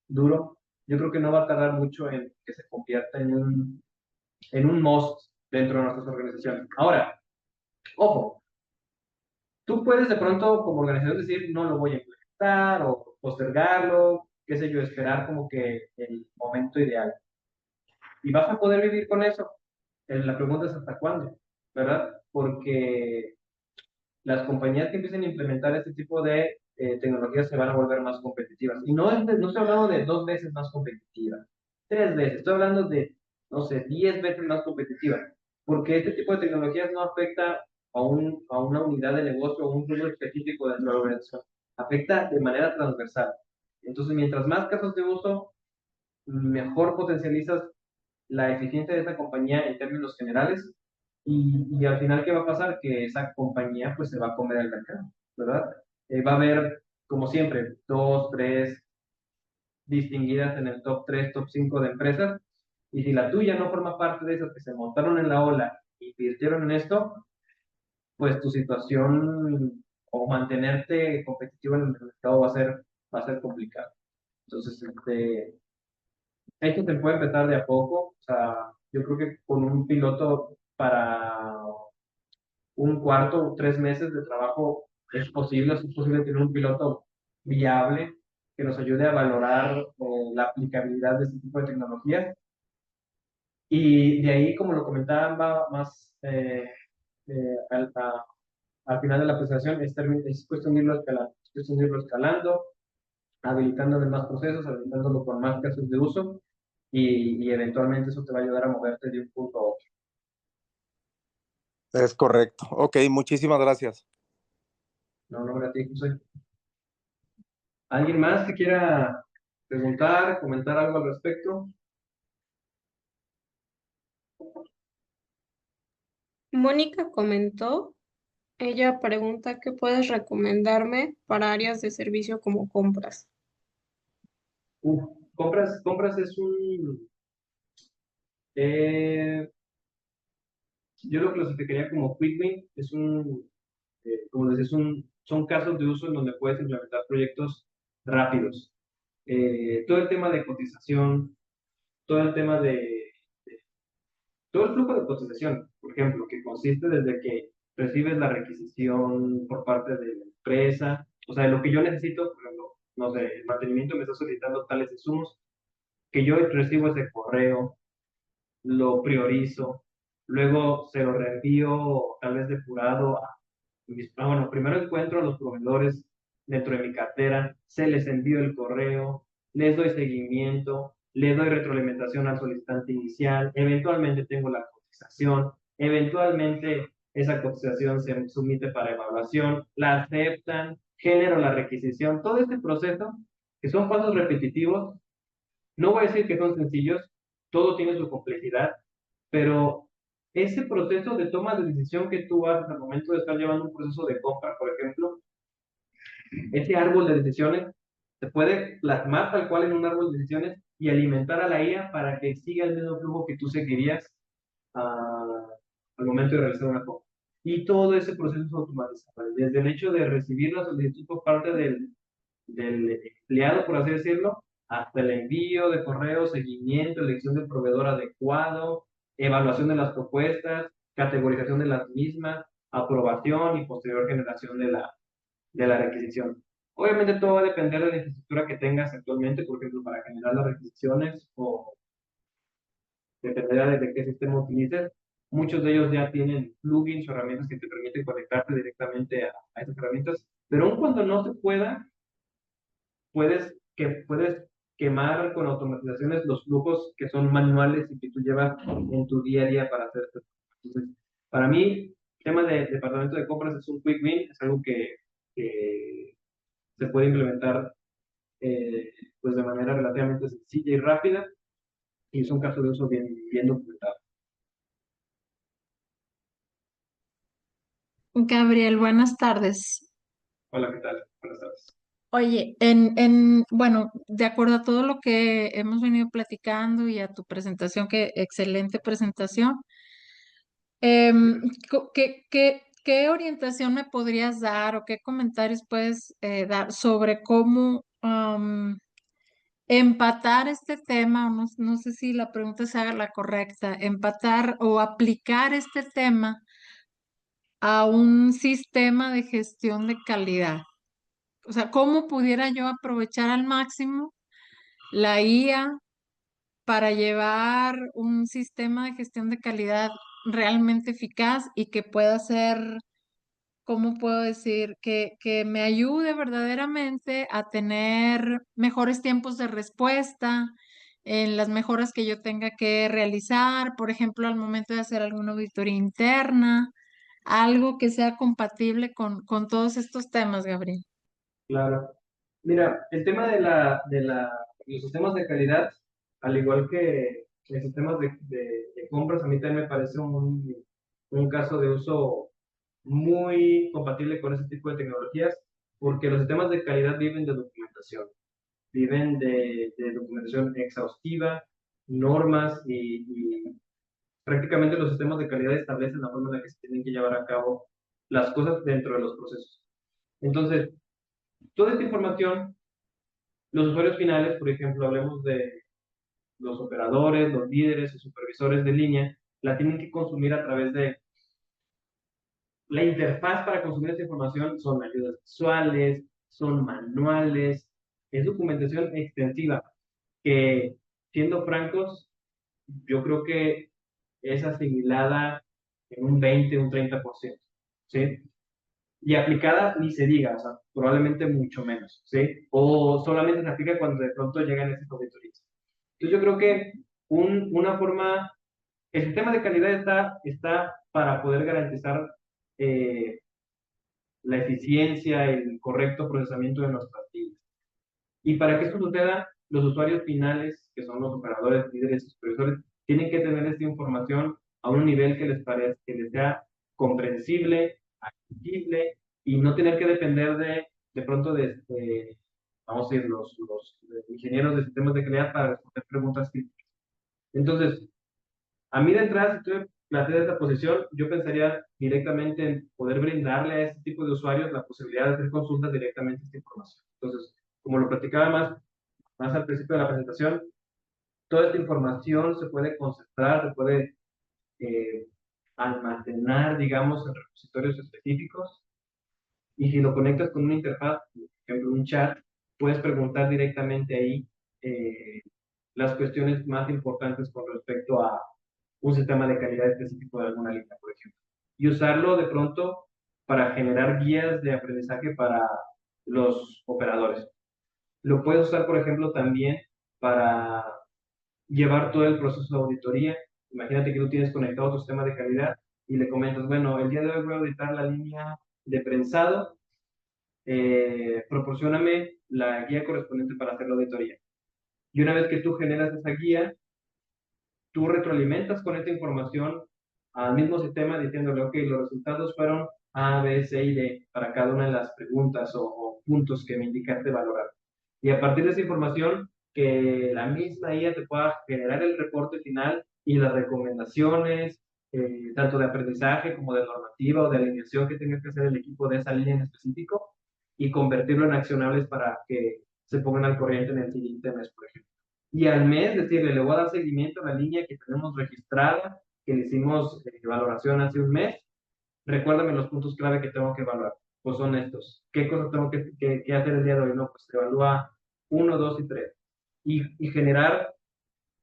A: duro, yo creo que no va a tardar mucho en que se convierta en un must dentro de nuestras organizaciones. Ahora, ojo, tú puedes de pronto como organización decir, no lo voy a implementar o postergarlo, qué sé yo, esperar como que el momento ideal. Y vas a poder vivir con eso. La pregunta es hasta cuándo, ¿verdad? Porque las compañías que empiecen a implementar este tipo de tecnologías se van a volver más competitivas. Y no estoy hablando de 2 veces más competitivas, 3 veces, estoy hablando de, no sé, 10 veces más competitivas. Porque este tipo de tecnologías no afecta a una unidad de negocio o un rubro específico dentro de la organización. Afecta de manera transversal. Entonces, mientras más casos de uso, mejor potencializas la eficiencia de esa compañía en términos generales y al final, ¿qué va a pasar? Que esa compañía pues se va a comer el mercado, ¿verdad? Va a haber, como siempre, dos, tres distinguidas en el top 3 top 5 de empresas y si la tuya no forma parte de esas que se montaron en la ola e invirtieron en esto, pues tu situación o mantenerte competitivo en el mercado va a ser complicado. Entonces, esto se puede empezar de a poco, o sea, yo creo que con un piloto para un cuarto o 3 meses de trabajo es posible tener un piloto viable que nos ayude a valorar la aplicabilidad de este tipo de tecnologías. Y de ahí, como lo comentaba más al final de la presentación, es cuestión de irlo escalando, es cuestión de irlo escalando, habilitándole más procesos, habilitándolo con más casos de uso y eventualmente eso te va a ayudar a moverte de un punto a otro.
B: Es correcto. Ok, muchísimas gracias.
A: No, no, a ti, José. ¿Alguien más que quiera preguntar, comentar algo al respecto?
C: Mónica comentó, ella pregunta qué puedes recomendarme para áreas de servicio como compras.
A: Uf, compras es eh, yo lo clasificaría como quick win, como decía, son casos de uso en donde puedes implementar proyectos rápidos. Todo el tema de cotización, todo el tema todo el flujo de cotización, por ejemplo, que consiste desde que recibes la requisición por parte de la empresa, o sea, lo que yo necesito, por ejemplo, no sé, el mantenimiento me está solicitando tales insumos, que yo recibo ese correo, lo priorizo, luego se lo reenvío tal vez depurado bueno, primero encuentro a los proveedores dentro de mi cartera, se les envío el correo, les doy seguimiento, le doy retroalimentación al solicitante inicial, eventualmente tengo la cotización, eventualmente esa cotización se somete para evaluación, la aceptan, genero la requisición, todo este proceso, que son pasos repetitivos, no voy a decir que son sencillos, todo tiene su complejidad, pero ese proceso de toma de decisión que tú haces al momento de estar llevando un proceso de compra, por ejemplo, ese árbol de decisiones se puede plasmar tal cual en un árbol de decisiones y alimentar a la IA para que siga el mismo flujo que tú seguirías al momento de realizar una compra. Y todo ese proceso es automatizado. Desde el hecho de recibir la solicitud por parte del empleado, por así decirlo, hasta el envío de correo, seguimiento, elección del proveedor adecuado, evaluación de las propuestas, categorización de las mismas, aprobación y posterior generación de la requisición. Obviamente todo va a depender de la infraestructura que tengas actualmente, por ejemplo, para generar las requisiciones o dependerá de qué sistema utilices. Muchos de ellos ya tienen plugins o herramientas que te permiten conectarte directamente a esas herramientas, pero aun cuando no se pueda, puedes quemar con automatizaciones los flujos que son manuales y que tú llevas en tu día a día para hacer esto. Entonces, para mí, el tema de departamento de compras es un quick win, es algo que se puede implementar pues de manera relativamente sencilla y rápida y es un caso de uso bien documentado.
D: Gabriel, buenas tardes.
A: Hola, ¿qué tal? Buenas tardes.
D: Oye, bueno, de acuerdo a todo lo que hemos venido platicando y a tu presentación, que excelente presentación, ¿qué orientación me podrías dar o qué comentarios puedes dar sobre cómo empatar este tema? No sé si la pregunta sea la correcta, empatar o aplicar este tema a un sistema de gestión de calidad. O sea, ¿cómo pudiera yo aprovechar al máximo la IA para llevar un sistema de gestión de calidad realmente eficaz y que pueda ser, ¿cómo puedo decir? Que me ayude verdaderamente a tener mejores tiempos de respuesta en las mejoras que yo tenga que realizar, por ejemplo, al momento de hacer alguna auditoría interna, algo que sea compatible con todos estos temas, Gabriel.
A: Claro. Mira, el tema los sistemas de calidad, al igual que los sistemas de compras, a mí también me parece un caso de uso muy compatible con ese tipo de tecnologías, porque los sistemas de calidad viven de documentación, viven de documentación exhaustiva, normas y prácticamente los sistemas de calidad establecen la forma en la que se tienen que llevar a cabo las cosas dentro de los procesos. Entonces, toda esta información los usuarios finales, por ejemplo, hablemos de los operadores, los líderes o supervisores de línea, la tienen que consumir a través de la interfaz para consumir esta información. Son ayudas visuales, son manuales, es documentación extensiva que, siendo francos, yo creo que es asimilada en un 20, un 30%, ¿sí? Y aplicada ni se diga, o sea, probablemente mucho menos, ¿sí? O solamente se aplica cuando de pronto llegan esas auditorías. Entonces yo creo que una forma, el sistema de calidad está para poder garantizar eh, la eficiencia, el correcto procesamiento de nuestras vidas. Y para que esto suceda, los usuarios finales, que son los operadores, líderes y supervisores, tienen que tener esta información a un nivel que les sea comprensible, accesible y no tener que depender de pronto vamos a decir, los ingenieros de sistemas de calidad para responder preguntas críticas. Entonces, a mí de entrada, si tú me planteas esta posición, yo pensaría directamente en poder brindarle a este tipo de usuarios la posibilidad de hacer consultas directamente a esta información. Entonces, como lo platicaba más al principio de la presentación, toda esta información se puede concentrar, se puede almacenar, digamos, en repositorios específicos. Y si lo conectas con una interfaz, por ejemplo, un chat, puedes preguntar directamente ahí las cuestiones más importantes con respecto a un sistema de calidad específico de alguna línea, por ejemplo. Y usarlo de pronto para generar guías de aprendizaje para los operadores. Lo puedes usar, por ejemplo, también para llevar todo el proceso de auditoría. Imagínate que tú tienes conectado tu sistema de calidad y le comentas, bueno, el día de hoy voy a auditar la línea de prensado, proporcióname la guía correspondiente para hacer la auditoría. Y una vez que tú generas esa guía, tú retroalimentas con esta información al mismo sistema diciéndole, ok, los resultados fueron A, B, C y D para cada una de las preguntas o puntos que me indicaste valorar. Y a partir de esa información, que la misma IA te pueda generar el reporte final y las recomendaciones, tanto de aprendizaje como de normativa o de alineación que tenga que hacer el equipo de esa línea en específico y convertirlo en accionables para que se pongan al corriente en el siguiente mes, por ejemplo. Y al mes decirle, le voy a dar seguimiento a la línea que tenemos registrada, que le hicimos valoración hace un mes, recuérdame los puntos clave que tengo que evaluar. Pues son estos. ¿Qué cosas tengo que hacer el día de hoy? No, pues te evalúa 1, 2 y 3. Y generar,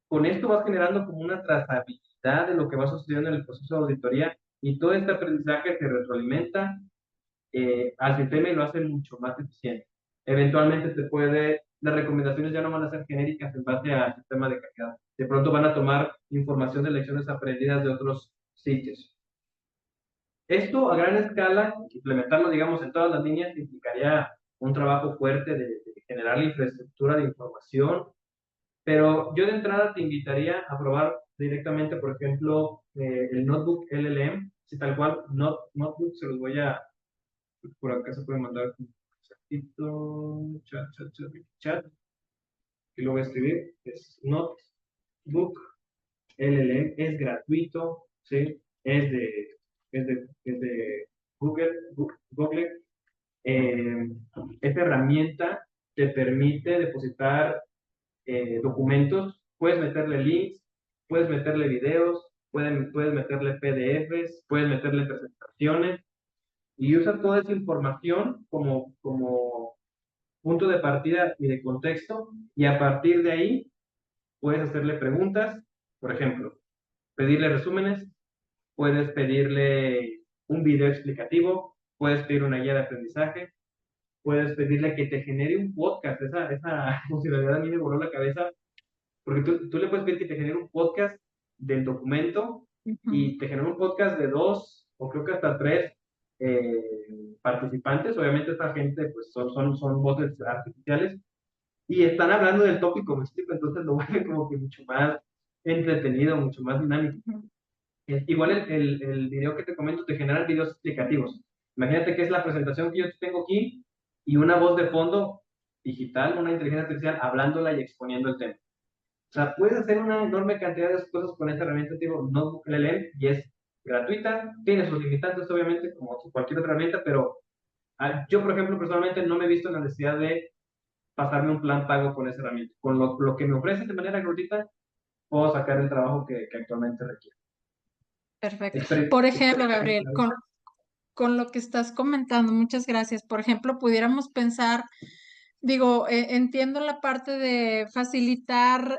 A: con esto vas generando como una trazabilidad de lo que va sucediendo en el proceso de auditoría y todo este aprendizaje se retroalimenta al sistema y lo hace mucho más eficiente. Eventualmente las recomendaciones ya no van a ser genéricas en base al sistema de calidad. De pronto van a tomar información de lecciones aprendidas de otros sitios. Esto a gran escala, implementarlo, digamos, en todas las líneas, implicaría un trabajo fuerte de generar la infraestructura de información, pero yo de entrada te invitaría a probar directamente, por ejemplo, el Notebook LLM, si tal cual, Notebook, se los voy a, por acá se puede mandar un chat, y lo voy a escribir, es Notebook LLM, es gratuito, ¿sí? Es de Google. Esta herramienta te permite depositar documentos, puedes meterle links, puedes meterle videos, puedes meterle PDFs, puedes meterle presentaciones y usa toda esa información como punto de partida y de contexto y a partir de ahí puedes hacerle preguntas, por ejemplo, pedirle resúmenes, puedes pedirle un video explicativo, puedes pedir una guía de aprendizaje, puedes pedirle que te genere un podcast. Esa funcionalidad a mí me voló la cabeza, porque tú le puedes pedir que te genere un podcast del documento y te genera un podcast de 2 o creo que hasta 3 participantes. Obviamente esta gente pues son voces artificiales y están hablando del tópico, ¿me explico? Entonces lo vuelve como que mucho más entretenido, mucho más dinámico. Igual el video que te comento te genera videos explicativos. Imagínate que es la presentación que yo tengo aquí y una voz de fondo digital, una inteligencia artificial, hablándola y exponiendo el tema. O sea, puedes hacer una enorme cantidad de cosas con esta herramienta tipo Notebook LLM y es gratuita, tiene sus limitantes obviamente como cualquier otra herramienta, pero yo por ejemplo personalmente no me he visto en la necesidad de pasarme un plan pago con esa herramienta. Con lo que me ofrece de manera gratuita, puedo sacar el trabajo que actualmente requiere.
D: Perfecto. Por ejemplo, Gabriel, con lo que estás comentando, muchas gracias. Por ejemplo, pudiéramos pensar, digo, entiendo la parte de facilitar,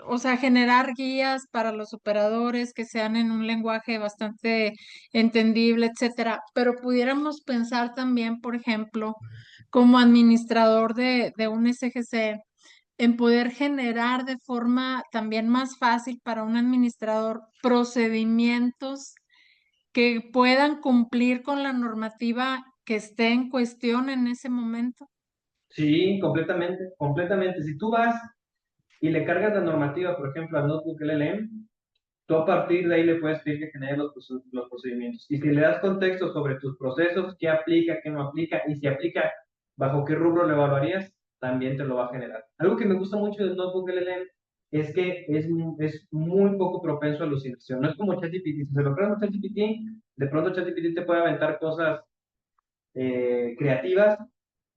D: o sea, generar guías para los operadores que sean en un lenguaje bastante entendible, etcétera, pero pudiéramos pensar también, por ejemplo, como administrador de un SGC, en poder generar de forma también más fácil para un administrador procedimientos que puedan cumplir con la normativa que esté en cuestión en ese momento.
A: Sí, completamente, completamente. Si tú vas y le cargas la normativa, por ejemplo, al Notebook LLM, tú a partir de ahí le puedes pedir que genere los procedimientos. Y si le das contexto sobre tus procesos, qué aplica, qué no aplica, y si aplica ¿Bajo qué rubro lo evaluarías? También te lo va a generar. Algo que me gusta mucho del Notebook LLM es que es muy poco propenso a alucinación. No es como ChatGPT. Si se lo creas a ChatGPT, de pronto ChatGPT te puede aventar cosas creativas,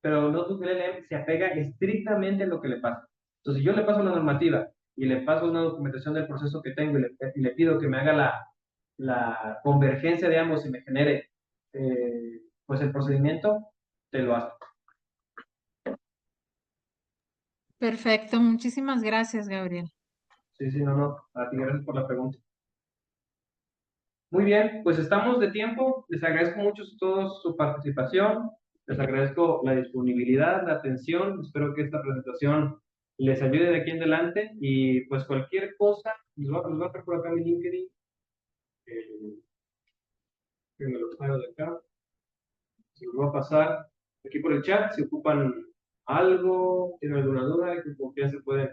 A: pero el Notebook LLM se apega estrictamente a lo que le pasa. Entonces, si yo le paso la normativa y le paso una documentación del proceso que tengo y le pido que me haga la convergencia de ambos y me genere pues el procedimiento, te lo hace.
D: Perfecto, muchísimas gracias, Gabriel.
A: Sí, sí, no, a ti gracias por la pregunta. Muy bien, pues estamos de tiempo. Les agradezco mucho a todos su participación. Les agradezco la disponibilidad, la atención. Espero que esta presentación les ayude de aquí en adelante. Y pues cualquier cosa, les voy a dejar por acá mi LinkedIn. Que me lo traigo de acá. Se los voy a pasar aquí por el chat. Si ocupan algo, tienen alguna duda, con confianza pueden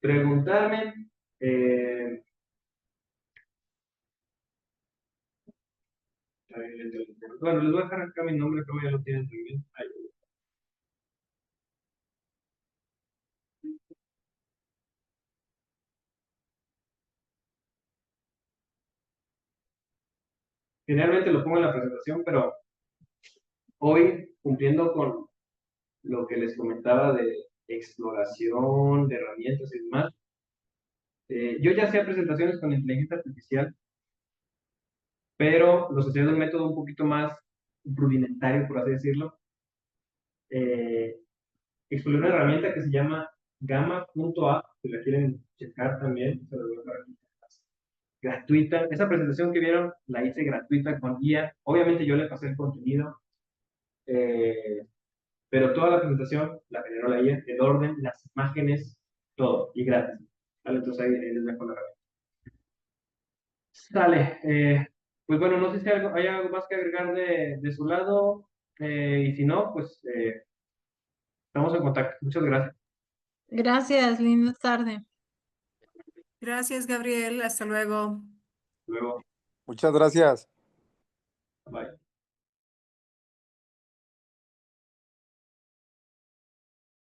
A: preguntarme. Bueno, les voy a dejar acá mi nombre, como ya lo tienen también. Ahí. Generalmente lo pongo en la presentación, pero hoy, cumpliendo con lo que les comentaba de exploración, de herramientas y demás, yo ya hacía presentaciones con inteligencia artificial, pero los hacía de un método un poquito más rudimentario, por así decirlo. Exploré una herramienta que se llama Gamma.app, si la quieren checar también, se los voy a dejar aquí. Gratuita. Esa presentación que vieron la hice gratuita con IA. Obviamente yo le pasé el contenido, pero toda la presentación la generó la IA, el orden, las imágenes, todo, y gratis. ¿Vale? Entonces ahí les dejo la herramienta. Sale. Pues bueno, no sé si hay algo más que agregar de su lado, y si no, pues estamos en contacto. Muchas gracias.
D: Gracias, linda tarde.
E: Gracias, Gabriel. Hasta luego.
A: Luego,
B: Muchas gracias.
A: bye.